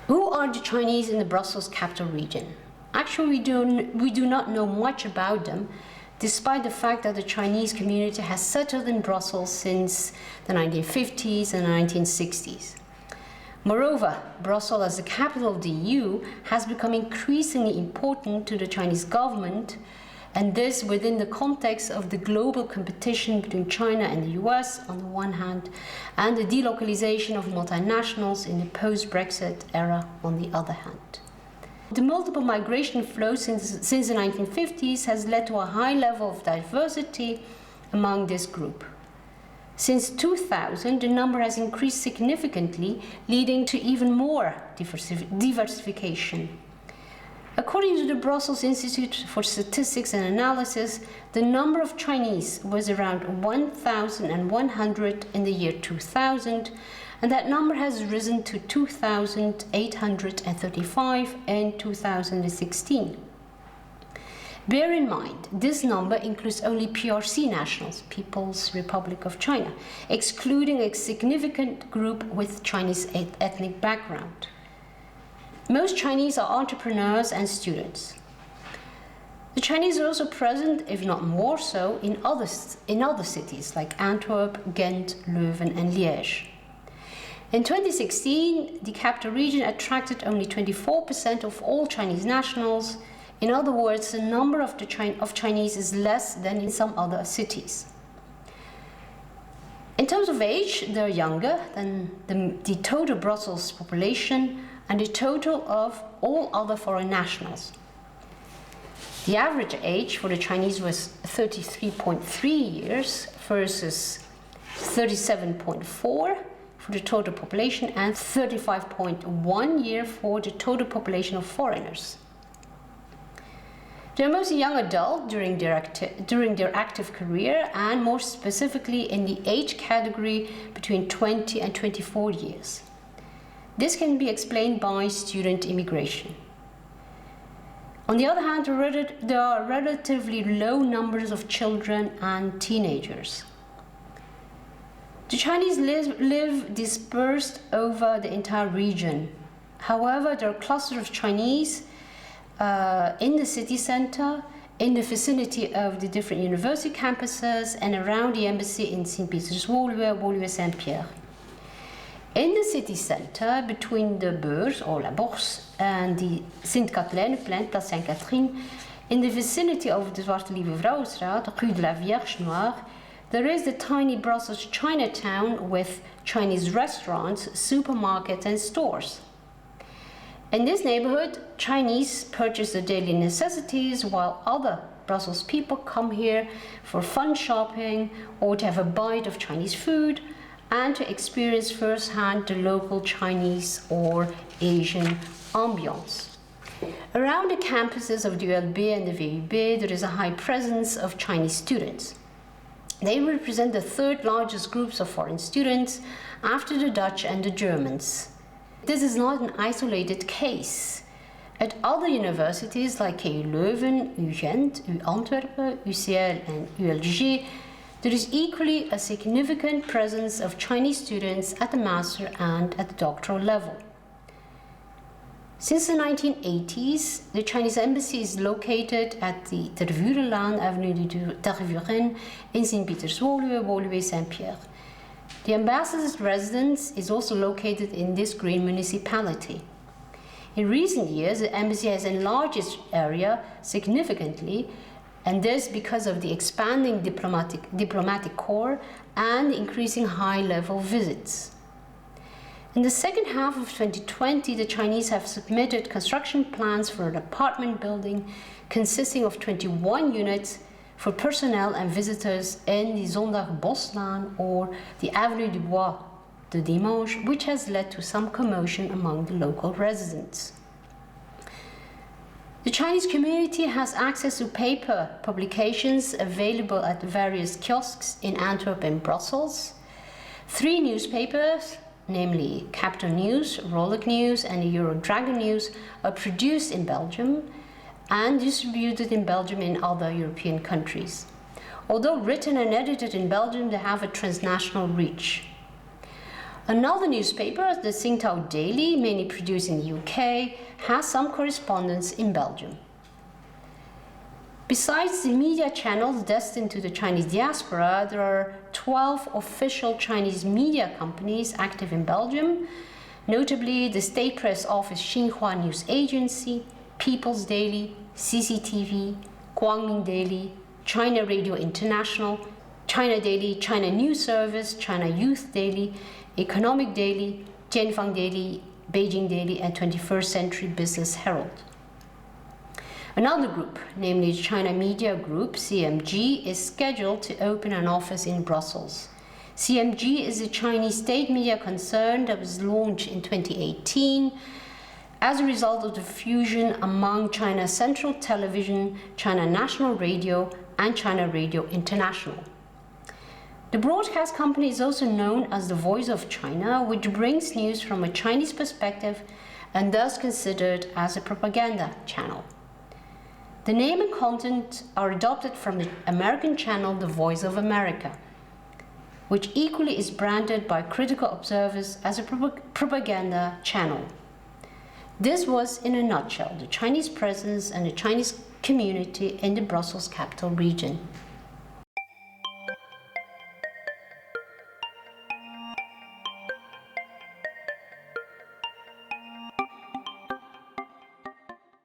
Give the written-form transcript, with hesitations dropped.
Who are the Chinese in the Brussels capital region? Actually, we do not know much about them, despite the fact that the Chinese community has settled in Brussels since the 1950s and 1960s. Moreover, Brussels as the capital of the EU has become increasingly important to the Chinese government, and this within the context of the global competition between China and the US on the one hand, and the delocalization of multinationals in the post-Brexit era on the other hand. The multiple migration flows since the 1950s has led to a high level of diversity among this group. Since 2000, the number has increased significantly, leading to even more diversification. According to the Brussels Institute for Statistics and Analysis, the number of Chinese was around 1,100 in the year 2000, and that number has risen to 2,835 in 2016. Bear in mind, this number includes only PRC nationals, People's Republic of China, excluding a significant group with Chinese ethnic background. Most Chinese are entrepreneurs and students. The Chinese are also present, if not more so, in other cities like Antwerp, Ghent, Leuven and Liège. In 2016, the capital region attracted only 24% of all Chinese nationals. In other words, the number of Chinese is less than in some other cities. In terms of age, they're younger than the total Brussels population and the total of all other foreign nationals. The average age for the Chinese was 33.3 years versus 37.4 for the total population and 35.1 years for the total population of foreigners. They're mostly young adults during their active career, and more specifically in the age category between 20 and 24 years. This can be explained by student immigration. On the other hand, there are relatively low numbers of children and teenagers. The Chinese live dispersed over the entire region. However, there are clusters of Chinese in the city center, in the vicinity of the different university campuses, and around the embassy in St. Peter's, Woluwe, Saint-Pierre. In the city center, between the Beurs, or La Bourse, and the Sint-Katelijneplein, Place Sainte-Catherine, in the vicinity of the Zwarte Lieve Vrouwenstraat, Rue de la Vierge Noire, there is the tiny Brussels Chinatown with Chinese restaurants, supermarkets, and stores. In this neighborhood, Chinese purchase their daily necessities, while other Brussels people come here for fun shopping or to have a bite of Chinese food and to experience firsthand the local Chinese or Asian ambiance. Around the campuses of the ULB and the VUB, there is a high presence of Chinese students. They represent the third largest groups of foreign students after the Dutch and the Germans. This is not an isolated case. At other universities like KU Leuven, U Gent, U Antwerpen, UCL and ULG, there is equally a significant presence of Chinese students at the master and at the doctoral level. Since the 1980s, the Chinese embassy is located at the Tervurenlaan, Avenue de Tervuren, in St. Peter's, Woluwe, Saint-Pierre. The ambassador's residence is also located in this green municipality. In recent years, the embassy has enlarged its area significantly, and this because of the expanding diplomatic corps and increasing high-level visits. In the second half of 2020, the Chinese have submitted construction plans for an apartment building consisting of 21 units for personnel and visitors in the Zondagboslaan or the Avenue du Bois de Dimanche, which has led to some commotion among the local residents. The Chinese community has access to paper publications available at various kiosks in Antwerp and Brussels. 3 newspapers, namely Capital News, Rolik News and the Euro Dragon News, are produced in Belgium and distributed in Belgium and other European countries. Although written and edited in Belgium, they have a transnational reach. Another newspaper, the Tsingtao Daily, mainly produced in the UK, has some correspondence in Belgium. Besides the media channels destined to the Chinese diaspora, there are 12 official Chinese media companies active in Belgium, notably the State Press Office Xinhua News Agency, People's Daily, CCTV, Guangming Daily, China Radio International, China Daily, China News Service, China Youth Daily, Economic Daily, Jianfang Daily, Beijing Daily, and 21st Century Business Herald. Another group, namely China Media Group, CMG, is scheduled to open an office in Brussels. CMG is a Chinese state media concern that was launched in 2018 as a result of the fusion among China Central Television, China National Radio, and China Radio International. The broadcast company is also known as the Voice of China, which brings news from a Chinese perspective and thus considered as a propaganda channel. The name and content are adopted from the American channel The Voice of America, which equally is branded by critical observers as a propaganda channel. This was, in a nutshell, the Chinese presence and the Chinese community in the Brussels capital region.